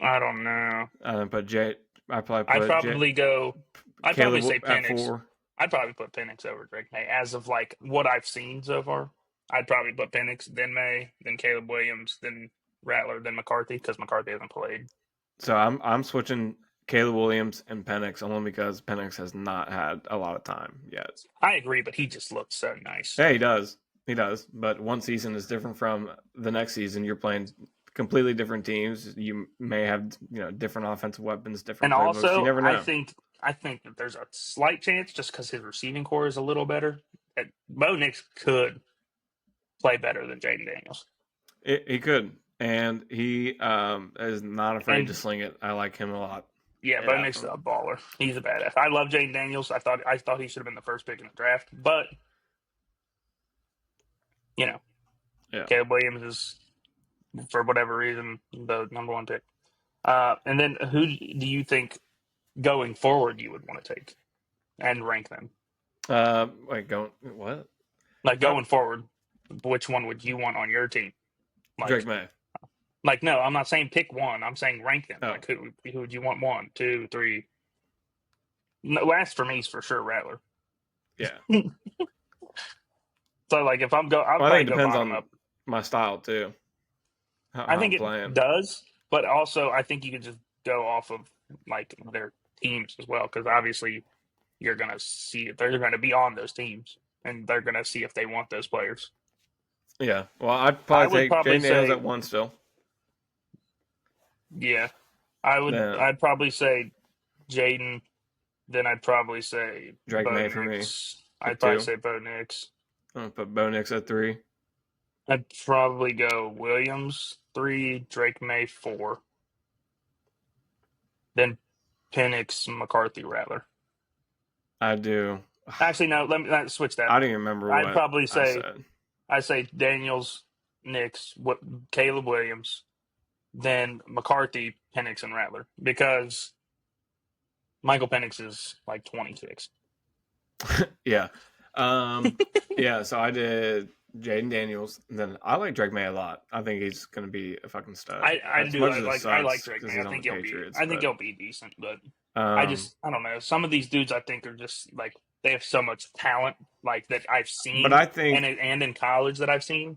I don't know. I put Jay. I probably I'd put Jay, probably go. I'd probably Caleb say at Penix. 4. I'd probably put Penix over Drake May as of like what I've seen so far. I'd probably put Penix, then May, then Caleb Williams, then Rattler, then McCarthy because McCarthy hasn't played. So I'm switching Caleb Williams and Penix only because Penix has not had a lot of time yet. I agree, but he just looks so nice. Yeah, he does. He does. But one season is different from the next season. You're playing completely different teams. You may have different offensive weapons, different And playbooks. You also, never know. I think that there's a slight chance just because his receiving core is a little better. That Bo Nix could play better than Jaden Daniels. He could, and he is not afraid to And sling it. I like him a lot. yeah, Bo Nix is a baller. He's a badass. I love Jaden Daniels. I thought he should have been the first pick in the draft, but Yeah. Caleb Williams is, for whatever reason, the number one pick. And then who do you think going forward you would want to take and rank them? Going what? Like going forward, which one would you want on your team? Drake May. Like no, I'm not saying pick one. I'm saying rank them. Oh. Like who would you want? 1, 2, 3. No, last for me is for sure Rattler. Yeah. So like if I'm I think it depends on my style too. I think it does, but also I think you could just go off of like their teams as well, because obviously you're gonna see if they're gonna be on those teams, and they're gonna see if they want those players. Yeah. Well, I'd probably take Jaden Daniels at 1 still. Yeah, I'd probably say Jaden. Then I'd probably say Drake Bo May Nix. for me. I'd probably say Bo Nix. I'm gonna put Bo Nix at 3. I'd probably go Williams 3, Drake May 4, then Penix, McCarthy, Rattler. I do. Actually, no. Let me switch that. I don't even remember. I'd probably say I say Daniels, Nix, Caleb Williams, then McCarthy, Penix, and Rattler, because Michael Penix is like 26. Yeah. Yeah, so I did Jaden Daniels. And then I like Drake May a lot. I think he's going to be a fucking stud. I like Drake May. I think he'll be decent, but I don't know. Some of these dudes I think are just like they have so much talent, like that I've seen, but I think and in college that I've seen.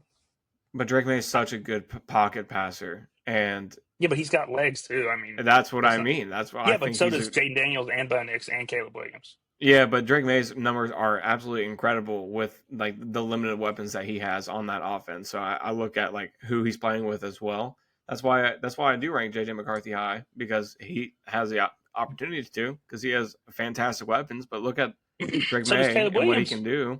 But Drake May is such a good pocket passer, and yeah, but he's got legs too. I mean, that's what I mean. That's why. Yeah, but so does Jaden Daniels and Bo Nix and Caleb Williams. Yeah, but Drake May's numbers are absolutely incredible with like the limited weapons that he has on that offense. So I look at like who he's playing with as well. That's why I do rank JJ McCarthy high, because he has the opportunities to, because he has fantastic weapons. But look at Drake May and what he can do.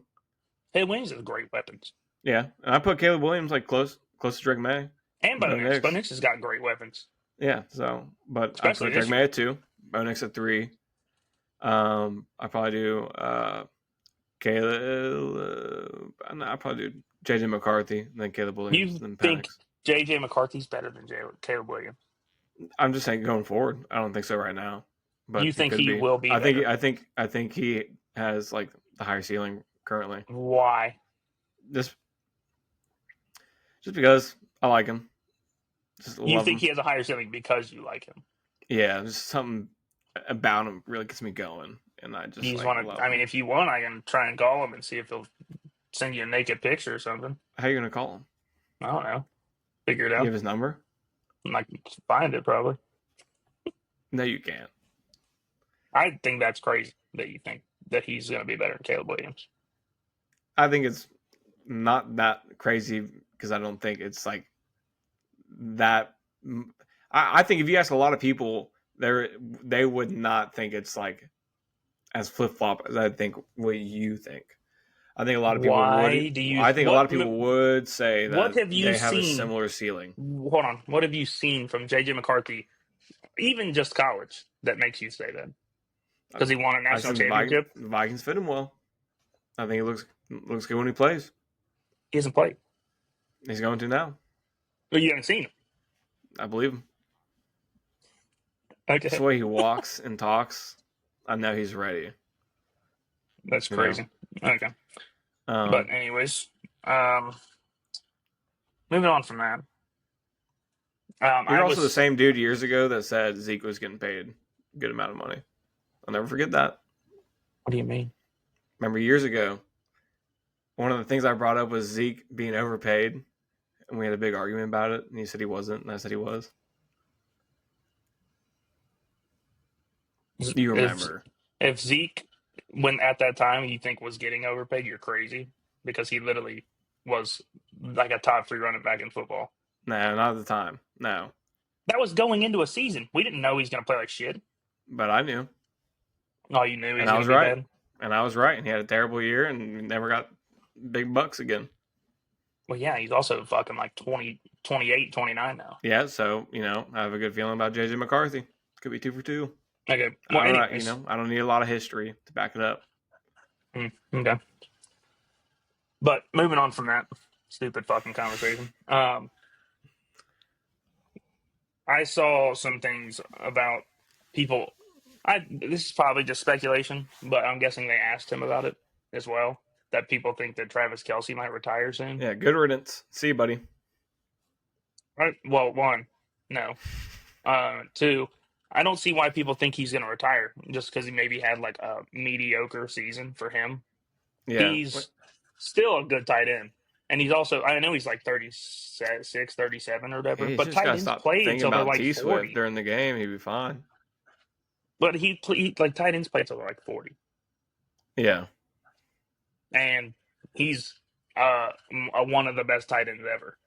Caleb Williams has great weapons. Yeah, and I put Caleb Williams like close to Drake May. And Bo Nix. Bo Nix has got great weapons. Yeah, so but especially I put Drake May at 2, Bo Nix at 3. I probably do Caleb. I probably do JJ McCarthy, then Caleb Williams, You then think Penix. J.J. McCarthy's better than Caleb Williams? I'm just saying going forward. I don't think so right now, but You he think could he be. will be I think better? I think he has like the higher ceiling currently. Why? Just just because I like him, just You love think him. he has a higher ceiling because you like him? Yeah, just something about him really gets me going, and I You just just like want to. love I mean, him. if you want, I can try and call him and see if he'll send you a naked picture or something. How you gonna call him? I don't know. Figure it You out. have his number? I can find it probably. No, you can't. I think that's crazy that you think that he's going to be better than Caleb Williams. I think it's not that crazy because I don't think it's like that. I think if you ask a lot of people, they would not think it's like as flip flop as I think what you think. I think a lot of people would. Why do you? I think a lot of people would say What that have you they have a seen? similar ceiling. Hold on. What have you seen from J.J. McCarthy, even just college, that makes you say that? Because he won a I national think championship. The Vikings fit him well. I think he looks good when he plays. He hasn't played. He's going to now. Well, you haven't seen him. I believe him. Just the Okay, way he walks and talks, I know he's ready. that's You know. crazy. Okay, but anyways, um, moving on from that. You're I also the was. same dude years ago that said Zeke was getting paid a good amount of money. I'll never forget that. What do you mean? Remember years ago, one of the things I brought up was Zeke being overpaid, and we had a big argument about it. And he said he wasn't, and I said he was. You If remember? if Zeke, when at that time you think was getting overpaid, you're crazy because he literally was like a top three running back in football. No, not at the time. No, That was going into a season. We didn't know he's going to play like shit. but I knew, Oh, you knew he and was I going was to be right, bad. and I was right, and he had a terrible year and never got big bucks again. Well, yeah, he's also fucking like 20, 28, 29 now. Yeah, so I have a good feeling about JJ McCarthy. Could be 2 for 2. Okay. Well, I don't know. anyways. I don't need a lot of history to back it up. Okay. But moving on from that stupid fucking conversation. I saw some things about people. This is probably just speculation, but I'm guessing they asked him about it as well. That people think that Travis Kelce might retire soon. Yeah, good riddance. See you, buddy. Right? Well, one, no. Two, I don't see why people think he's going to retire just because he maybe had like a mediocre season for him. Yeah. He's still a good tight end. And he's also, I know he's like 36, 37 or whatever, He's but just got tight to ends stop play thinking until they're about like T Swift 40. during the game. He'd be fine. But like tight ends play until they're like 40. Yeah. And he's one of the best tight ends ever.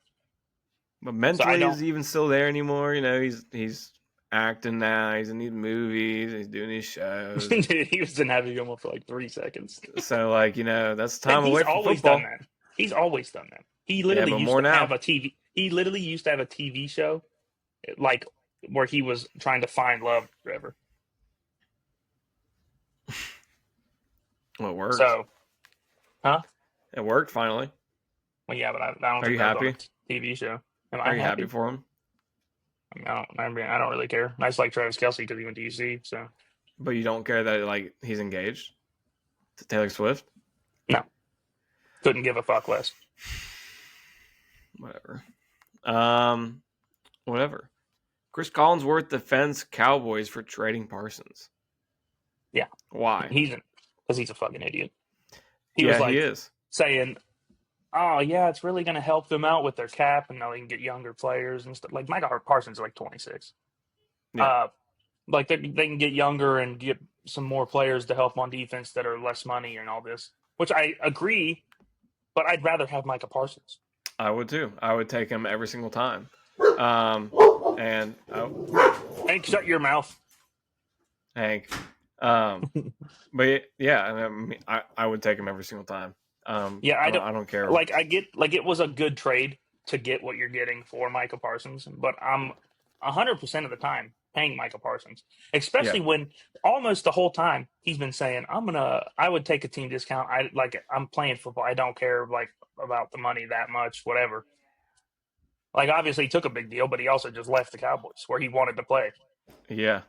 But So I mentally, don't, is he even still there anymore? He's acting now. He's in these movies. He's doing these shows. he was in Happy Gilmore for like 3 seconds. So, that's And time he's away from always done football. that. He's always done that. He Yeah, literally but used more to have now. a TV. He literally used to have a TV show, like where he was trying to find love forever. Well, it worked. So, huh? It worked finally. Well, yeah, but I don't Are think you that was on a happy? TV show. Am I Are you happy happy? for him? I mean, I don't really care. I just like Travis Kelce because he went to UC. So, But you don't care that he's engaged to Taylor Swift? no, couldn't give a fuck less. Whatever. Whatever. Chris Collinsworth defends Cowboys for trading Parsons. Yeah, Why? because he's a fucking idiot. He Yeah, was he like is. saying, "Oh yeah, it's really going to help them out with their cap, and now they can get younger players and stuff." Like Micah Parsons is like 26. Yeah. Like they can get younger and get some more players to help on defense that are less money and all this, which I agree. But I'd rather have Micah Parsons. I would too. I would take him every single time. And Hank, shut your mouth. Hank. But yeah, I mean, I would take him every single time. Yeah, I don't care. like I get like it was a good trade to get what you're getting for Micah Parsons, but I'm 100% of the time paying Micah Parsons, Yeah, especially when almost the whole time he's been saying, I would take a team discount. I'm playing football. I don't care like about the money that much, whatever. Like obviously he took a big deal, but he also just left the Cowboys where he wanted to play. yeah.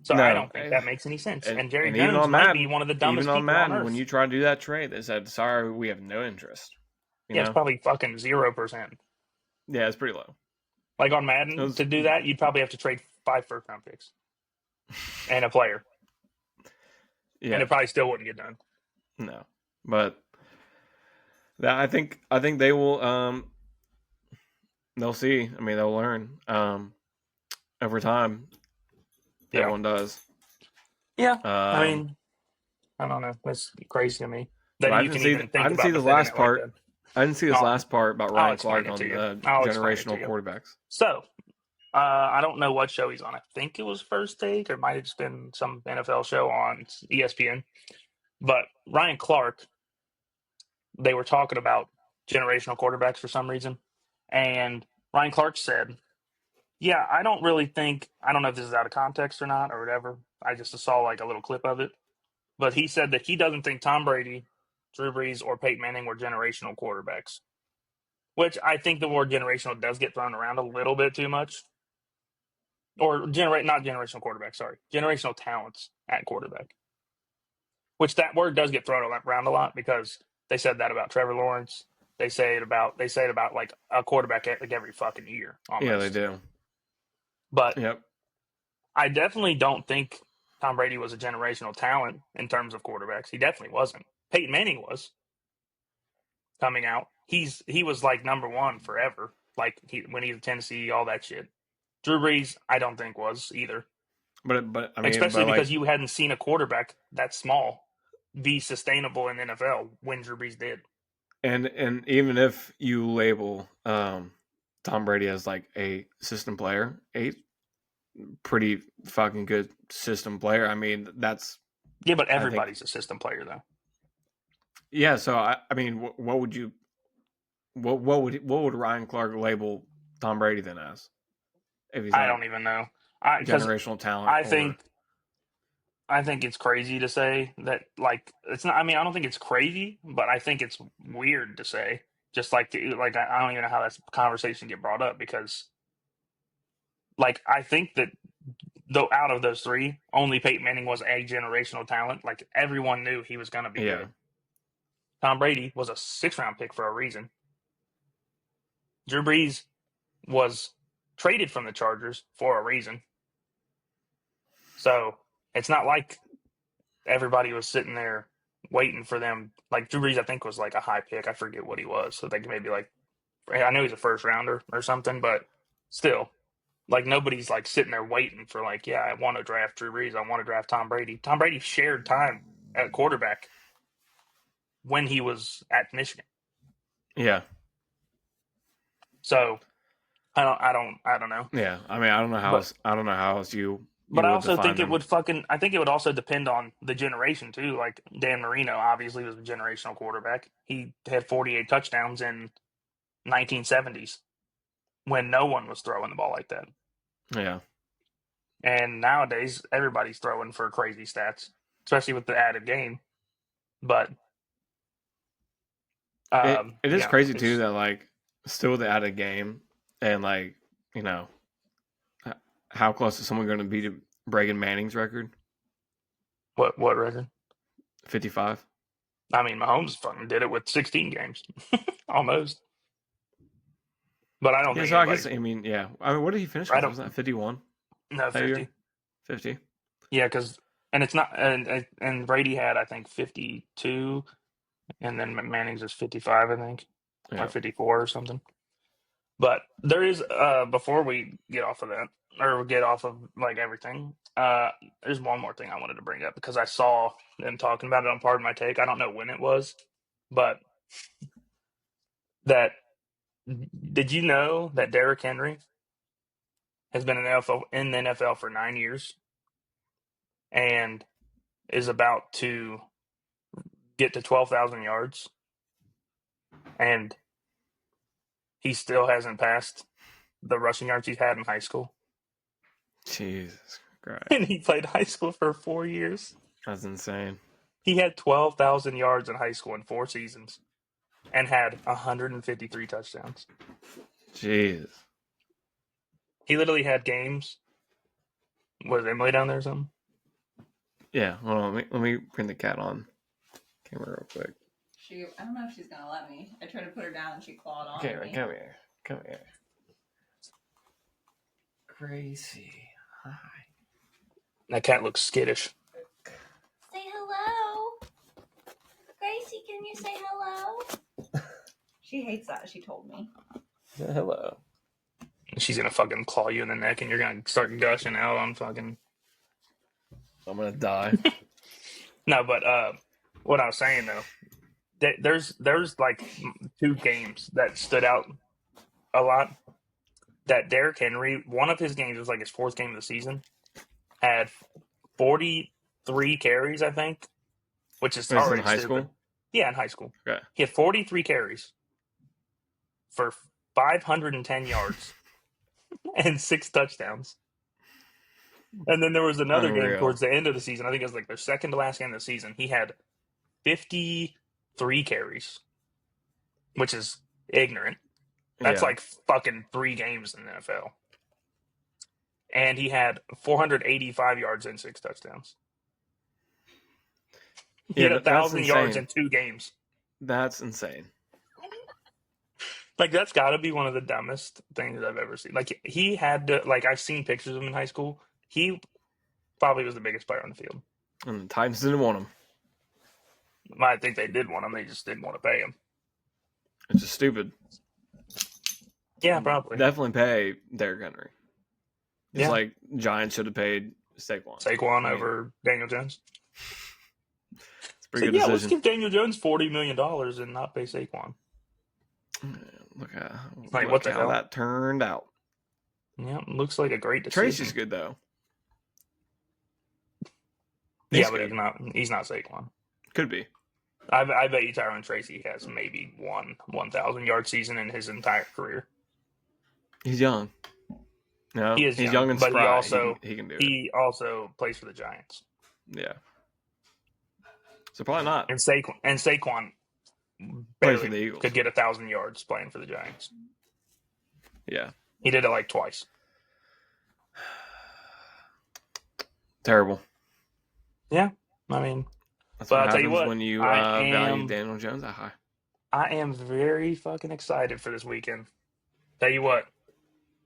So I No, don't think that makes any sense. And Jerry and even Jones on might be Madden, one of the dumbest people on when earth. you try to do that trade, they said, "Sorry, we have no interest." You Yeah, it's know? probably fucking 0%. Yeah, it's pretty low. Like on It Madden, was, to do that, you'd probably have to trade 5 first-round picks and a player, and yeah, it probably still wouldn't get done. no, but that I think they will. They'll see. I mean, they'll learn. Over time, Yeah, everyone does. yeah. I Um, mean, I don't know. That's crazy to me but that you can even I think didn't see about this defending last it like part. that. I didn't see this Um, last part about I'll Ryan explain Clark it to on you. the I'll explain it to generational you. quarterbacks. So, I don't know what show he's on. I think it was First Take, or it might have just been some NFL show on ESPN. But Ryan Clark, they were talking about generational quarterbacks for some reason, and Ryan Clark said, "Yeah, I don't really think. I don't know if this is out of context or not, or whatever. I just saw like a little clip of it, but he said that he doesn't think Tom Brady, Drew Brees, or Peyton Manning were generational quarterbacks." Which I think the word generational does get thrown around a little bit too much. Or generate not generational quarterback, sorry. Generational talents at quarterback. Which that word does get thrown around a lot because they said that about Trevor Lawrence. They say it about like a quarterback like every fucking year Yeah, they almost. do. But Yep. I definitely don't think Tom Brady was a generational talent in terms of quarterbacks. He definitely wasn't. Peyton Manning was coming out. He was like number one forever. Like when he was Tennessee, all that shit. Drew Brees, I don't think was either. But I mean, Especially but because like, you hadn't seen a quarterback that small be sustainable in the NFL when Drew Brees did. and even if you label Tom Brady as like a system player, a pretty fucking good system player. I mean, that's Yeah, but I think everybody's a system player though. yeah. So I mean, what would you what would Ryan Clark label Tom Brady then as if he's I not don't even know. I because generational talent I or think I think it's crazy to say that. Like it's not. I mean, I don't think it's crazy, but I think it's weird to say. Just like I don't even know how that conversation get brought up because like I think that though out of those three, only Peyton Manning was a generational talent. Like everyone knew he was going to be yeah good. Tom Brady was a 6th round pick for a reason. Drew Brees was traded from the Chargers for a reason. So it's not like everybody was sitting there waiting for them. Like Drew Brees, I think was like a high pick. I forget what he was. So they maybe like I know he's a first rounder or something, but still, like nobody's like sitting there waiting for like, yeah, I want to draft Drew Brees. I want to draft Tom Brady. Tom Brady shared time at quarterback when he was at Michigan. yeah So I don't know. yeah. I mean, But I don't know how else you But I would also define think it them. would fucking. I think it would also depend on the generation too. Like Dan Marino obviously was a generational quarterback. He had 48 touchdowns in 1970s when no one was throwing the ball like that. Yeah, And nowadays everybody's throwing for crazy stats, especially with the added game. But it is yeah, crazy too it's that like still the added game and like you know how close is someone going to be to breaking Manning's record? what record? 55. I mean, Mahomes fucking did it with 16 games, almost. But I don't Yeah, think so I guess anybody's. I mean, yeah. I mean, what did he finish I with? don't Wasn't that 51 know that year? 50. 50. Yeah, because and it's not and Brady had I think 52, and then Manning's is 55, I think, or Yeah. 54 or something. But there is before we get off of that or get off of like everything, there's one more thing I wanted to bring up because I saw them talking about it on Pardon My Take. I don't know when it was, but that did you know that Derrick Henry has been in the NFL for 9 years and is about to get to 12,000 yards and he still hasn't passed the rushing yards he's had in high school. Jesus Christ. And he played high school for 4 years. That's insane. He had 12,000 yards in high school in 4 seasons and had 153 touchdowns. Jesus. He literally had games. Was Emily down there or something? Yeah, hold on. Let me bring the cat on camera real quick. I don't know if she's gonna let me. I tried to put her down and she clawed on Okay, me. come here. Gracie, hi. That cat looks skittish. Say hello. Gracie, can you say hello? She hates that, she told me. Hello. She's gonna fucking claw you in the neck and you're gonna start gushing out on fucking... I'm gonna die. No, but what I was saying though, there's like 2 games that stood out a lot. That Derrick Henry, one of his games was like his 4th game of the season, had 43 carries, I think, which is Was this already in high stupid. school? Yeah, in high school. Okay. He had 43 carries for 510 yards and 6 touchdowns. And then there was another game towards the end of the season. I think it was like their second to last game of the season. He had 53 carries, which is ignorant. That's like fucking 3 games in the NFL. And he had 485 yards and 6 touchdowns. He had 1,000 yards in 2 games. That's insane. Like, that's got to be one of the dumbest things I've ever seen. Like, he had to, like, I've seen pictures of him in high school. He probably was the biggest player on the field. And the Titans didn't want him. I think they did want him. They just didn't want to pay him. It's just stupid. Yeah, probably. Definitely pay Derrick Henry. It's Yeah. like Giants should have paid Saquon. Saquon over Daniel Jones. It's a pretty good let's decision. give Daniel Jones $40 million and not pay Saquon. Look at What the how hell? that turned out. Yeah, looks like a great decision. Tracy's good though. But he's not Saquon. Could be. I bet you Tyron Tracy has maybe 1,000 yard season in his entire career. He's young. No, He is he's young and but spry. he also he can do it. he also plays for the Giants. Yeah. So probably not. And Saquon Plays for the barely Eagles. could get 1,000 yards playing for the Giants. Yeah. He did it like twice. Terrible. Yeah, I mean, That's But what I'll tell you happens what, when you I value am- Daniel Jones that high. I am very fucking excited for this weekend. Tell you what,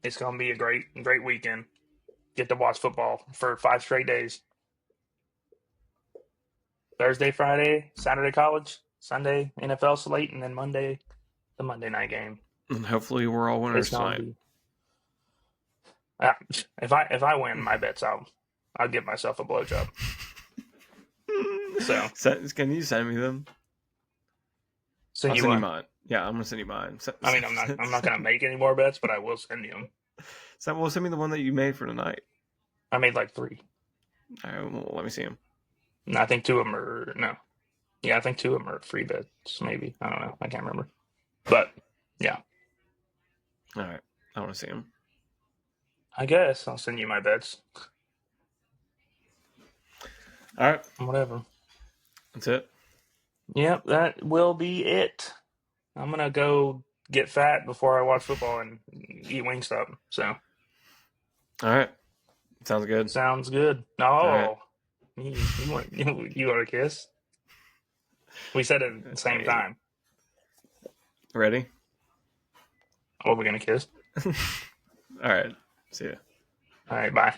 it's gonna be a great weekend. Get to watch football for 5 straight days. Thursday, Friday, Saturday college, Sunday NFL slate, and then Monday, the Monday night game. And hopefully we're all winners It's gonna tonight. be. If I win my bets, I'll give myself a blowjob. So Can you send me them? So I'll you send you want? mine. Yeah, I'm gonna send you mine. I mean, I'm not gonna make any more bets, but I will send you them. Send me the one that you made for tonight. I made like 3. All right, well, let me see them. And I think 2 of them are no. Yeah, I think 2 of them are free bets. Maybe I don't know. I can't remember. But yeah, All right, I want to see them. I guess I'll send you my bets. All right, Whatever. that's it. Yep, that will be it. I'm gonna go get fat before I watch football and eat Wingstop. So All right, sounds good. sounds good. Oh, right. you want a kiss? We said it at the same time. Ready? What are we gonna kiss? All right, see ya. All right, bye.